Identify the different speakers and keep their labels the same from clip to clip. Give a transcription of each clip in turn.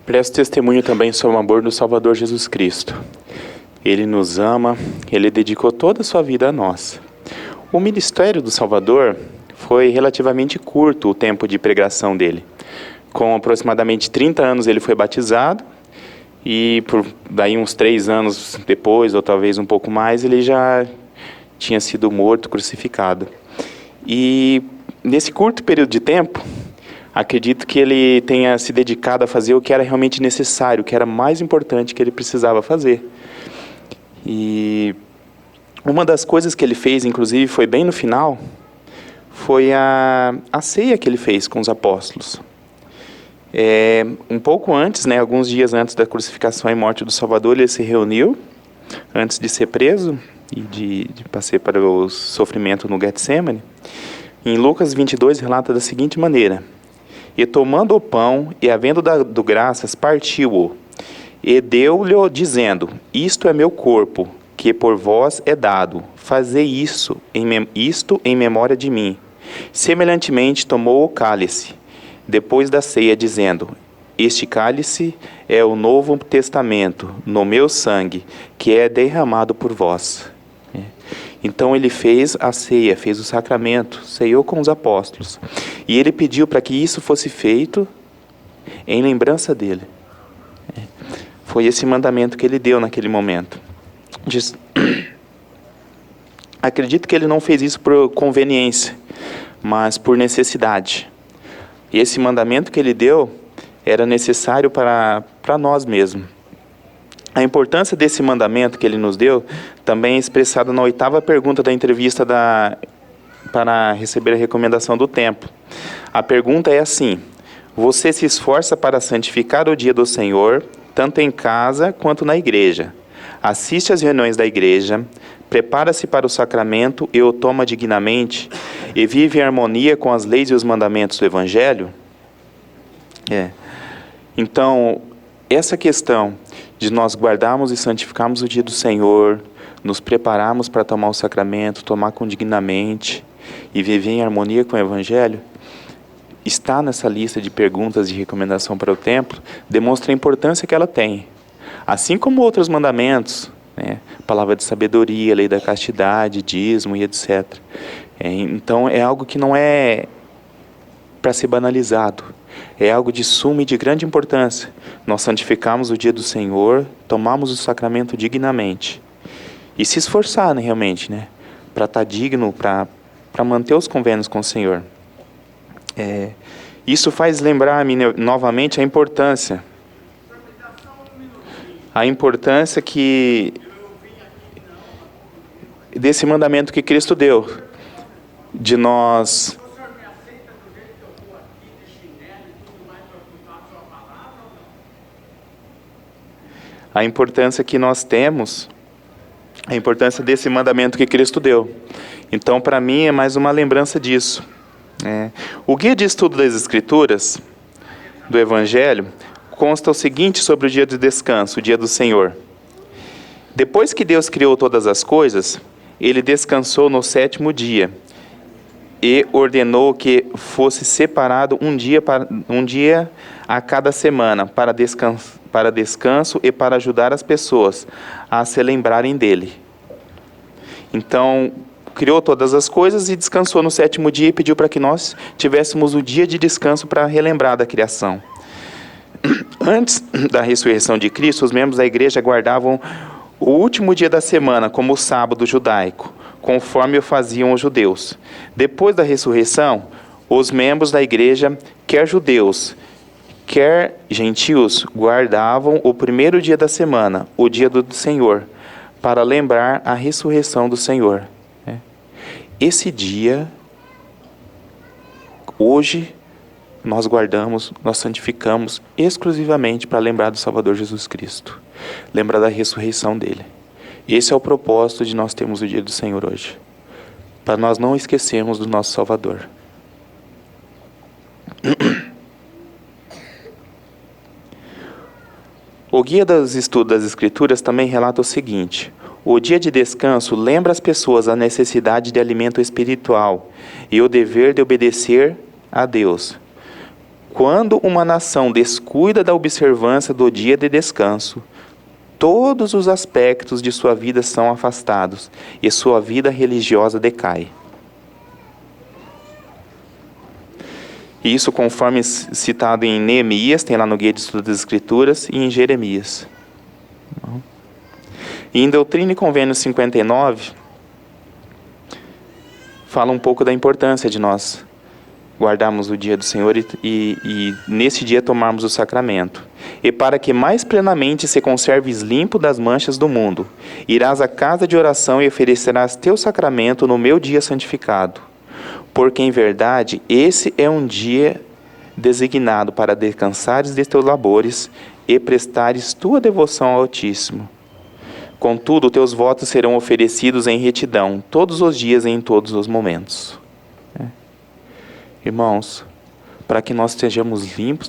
Speaker 1: Presto testemunho também sobre o amor do Salvador Jesus Cristo. Ele nos ama, Ele dedicou toda a sua vida a nós. O ministério do Salvador foi relativamente curto o tempo de pregação dele. Com aproximadamente 30 anos ele foi batizado e daí uns 3 anos depois, ou talvez um pouco mais, ele já tinha sido morto, crucificado. E nesse curto período de tempo, acredito que ele tenha se dedicado a fazer o que era realmente necessário, o que era mais importante que ele precisava fazer. E uma das coisas que ele fez, inclusive, foi bem no final, foi a ceia que ele fez com os apóstolos. Um pouco antes, alguns dias antes da crucificação e morte do Salvador, ele se reuniu, antes de ser preso e de passar para o sofrimento no Getsemane. Em Lucas 22, relata da seguinte maneira: E tomando o pão, e havendo dado graças, partiu-o, e deu-lhe, dizendo: Isto é meu corpo, que por vós é dado. Fazei isto em memória de mim. Semelhantemente tomou o cálice, depois da ceia, dizendo: Este cálice é o novo testamento, no meu sangue, que é derramado por vós. Então ele fez a ceia, fez o sacramento, ceiou com os apóstolos. E ele pediu para que isso fosse feito em lembrança dele. Foi esse mandamento que ele deu naquele momento. Acredito que ele não fez isso por conveniência, mas por necessidade. E esse mandamento que ele deu era necessário para nós mesmos. A importância desse mandamento que ele nos deu também é expressada na 8ª pergunta da entrevista para receber a recomendação do templo. A pergunta é assim: você se esforça para santificar o dia do Senhor, tanto em casa quanto na igreja? Assiste às reuniões da igreja, prepara-se para o sacramento e o toma dignamente, e vive em harmonia com as leis e os mandamentos do Evangelho? Então, essa questão de nós guardarmos e santificarmos o dia do Senhor, nos prepararmos para tomar o sacramento, tomar com dignamente e viver em harmonia com o Evangelho, está nessa lista de perguntas de recomendação para o templo, demonstra a importância que ela tem. Assim como outros mandamentos, palavra de sabedoria, lei da castidade, dízimo e etc. Então é algo que não é para ser banalizado. É algo de suma e de grande importância. Nós santificamos o dia do Senhor, tomamos o sacramento dignamente. E se esforçar, realmente, para estar digno, para manter os convênios com o Senhor. Isso faz lembrar-me novamente a importância que desse mandamento que Cristo deu, de nós a importância que nós temos, a importância desse mandamento que Cristo deu. Então, para mim, é mais uma lembrança disso. O guia de estudo das Escrituras, do Evangelho, consta o seguinte sobre o dia de descanso, o dia do Senhor. Depois que Deus criou todas as coisas, Ele descansou no 7º dia e ordenou que fosse separado um dia a cada semana para descanso e para ajudar as pessoas a se lembrarem dele. Então, criou todas as coisas e descansou no 7º dia e pediu para que nós tivéssemos o dia de descanso para relembrar da criação. Antes da ressurreição de Cristo, os membros da igreja guardavam o último dia da semana como o sábado judaico, conforme o faziam os judeus. Depois da ressurreição, os membros da igreja, quer judeus, quer gentios, guardavam o primeiro dia da semana, o dia do Senhor, para lembrar a ressurreição do Senhor. Esse dia, hoje, nós guardamos, nós santificamos exclusivamente para lembrar do Salvador Jesus Cristo. Lembrar da ressurreição dele. Esse é o propósito de nós termos o dia do Senhor hoje. Para nós não esquecermos do nosso Salvador. O guia dos estudos das Escrituras também relata o seguinte: o dia de descanso lembra as pessoas a necessidade de alimento espiritual e o dever de obedecer a Deus. Quando uma nação descuida da observância do dia de descanso, todos os aspectos de sua vida são afastados e sua vida religiosa decai. Isso conforme citado em Neemias, tem lá no Guia de Estudo das Escrituras, e em Jeremias. E em Doutrina e Convênio 59, fala um pouco da importância de nós guardarmos o dia do Senhor e nesse dia tomarmos o sacramento. E para que mais plenamente se conserves limpo das manchas do mundo, irás à casa de oração e oferecerás teu sacramento no meu dia santificado. Porque em verdade esse é um dia designado para descansares de teus labores e prestares tua devoção ao Altíssimo. Contudo, teus votos serão oferecidos em retidão, todos os dias e em todos os momentos. Irmãos, para que nós estejamos limpos,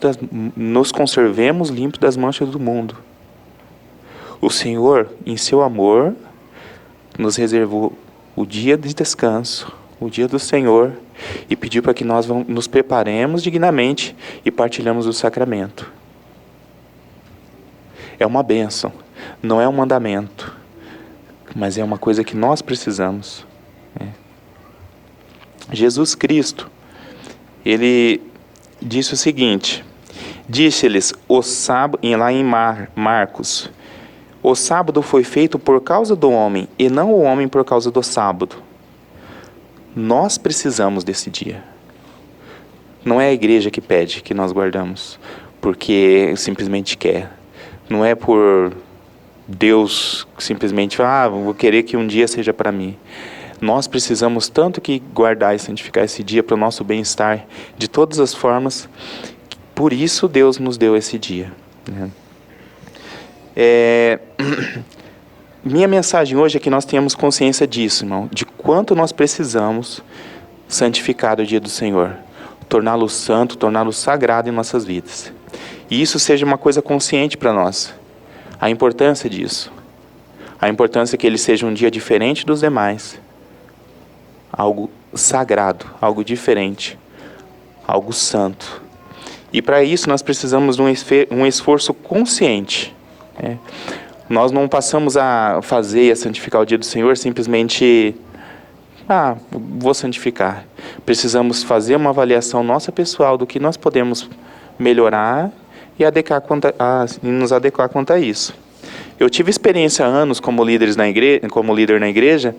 Speaker 1: nos conservemos limpos das manchas do mundo. O Senhor, em seu amor, nos reservou o dia de descanso, o dia do Senhor, e pediu para que nós nos preparemos dignamente e partilhamos o sacramento. É uma bênção, não é um mandamento, mas é uma coisa que nós precisamos. Jesus Cristo, Ele disse o seguinte, disse-lhes, lá em Marcos, o sábado foi feito por causa do homem, e não o homem por causa do sábado. Nós precisamos desse dia. Não é a igreja que pede que nós guardamos, porque simplesmente quer. Não é por Deus simplesmente falar, vou querer que um dia seja para mim. Nós precisamos tanto que guardar e santificar esse dia para o nosso bem-estar, de todas as formas. Por isso Deus nos deu esse dia. Minha mensagem hoje é que nós tenhamos consciência disso, irmão, de quanto nós precisamos santificar o dia do Senhor, torná-lo santo, torná-lo sagrado em nossas vidas. E isso seja uma coisa consciente para nós. A importância disso. A importância que ele seja um dia diferente dos demais. Algo sagrado, algo diferente, algo santo. E para isso nós precisamos de um esforço consciente. Nós não passamos a fazer e a santificar o dia do Senhor simplesmente, vou santificar. Precisamos fazer uma avaliação nossa pessoal do que nós podemos melhorar e nos adequar quanto a isso. Eu tive experiência há anos como líder na igreja,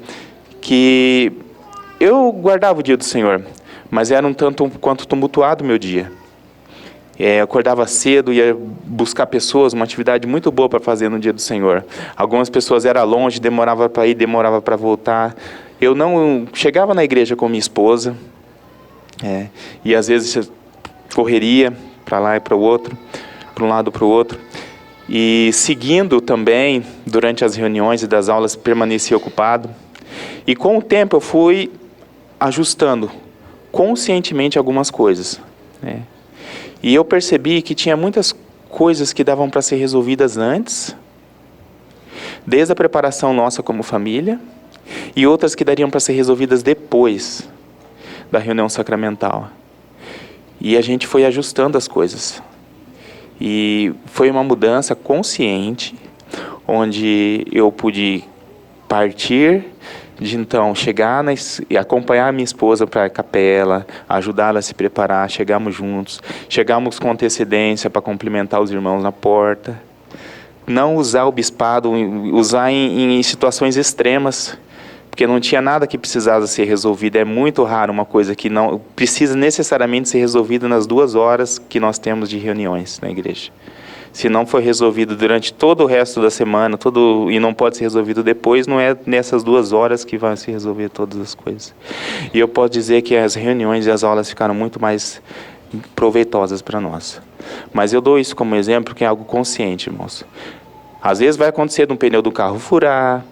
Speaker 1: que eu guardava o dia do Senhor, mas era um tanto quanto tumultuado o meu dia. Eu acordava cedo, ia buscar pessoas, uma atividade muito boa para fazer no dia do Senhor. Algumas pessoas eram longe, demorava para ir, demorava para voltar. Eu não chegava na igreja com minha esposa, e às vezes correria para lá e para o outro, para um lado para o outro. E seguindo também, durante as reuniões e das aulas, permanecia ocupado. E com o tempo eu fui ajustando conscientemente algumas coisas. E eu percebi que tinha muitas coisas que davam para ser resolvidas antes, desde a preparação nossa como família, e outras que dariam para ser resolvidas depois da reunião sacramental. E a gente foi ajustando as coisas. E foi uma mudança consciente, onde eu pude partir de então chegar e acompanhar a minha esposa para a capela, ajudá-la a se preparar, chegamos juntos, chegamos com antecedência para cumprimentar os irmãos na porta, não usar o bispado, usar em situações extremas, porque não tinha nada que precisasse ser resolvido. É muito raro uma coisa que não precisa necessariamente ser resolvida nas 2 horas que nós temos de reuniões na igreja. Se não for resolvido durante todo o resto da semana, e não pode ser resolvido depois, não é nessas 2 horas que vai se resolver todas as coisas. E eu posso dizer que as reuniões e as aulas ficaram muito mais proveitosas para nós. Mas eu dou isso como exemplo, que é algo consciente, irmãos. Às vezes vai acontecer de um pneu do carro furar,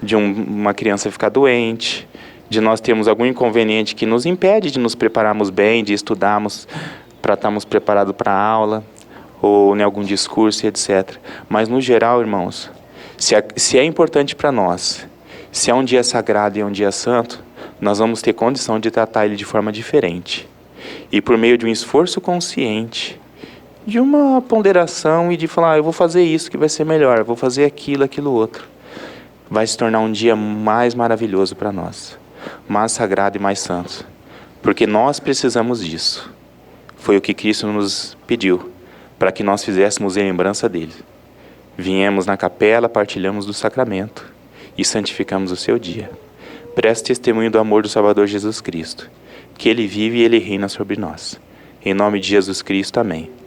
Speaker 1: de uma criança ficar doente, de nós termos algum inconveniente que nos impede de nos prepararmos bem, de estudarmos para estarmos preparados para a aula, ou em algum discurso, etc. Mas, no geral, irmãos, se é importante para nós, se é um dia sagrado e é um dia santo, nós vamos ter condição de tratar ele de forma diferente. E por meio de um esforço consciente, de uma ponderação e de falar, eu vou fazer isso que vai ser melhor, eu vou fazer aquilo outro, vai se tornar um dia mais maravilhoso para nós, mais sagrado e mais santo. Porque nós precisamos disso. Foi o que Cristo nos pediu, para que nós fizéssemos em lembrança dele. Viemos na capela, partilhamos do sacramento e santificamos o seu dia. Preste testemunho do amor do Salvador Jesus Cristo, que ele vive e ele reina sobre nós. Em nome de Jesus Cristo, amém.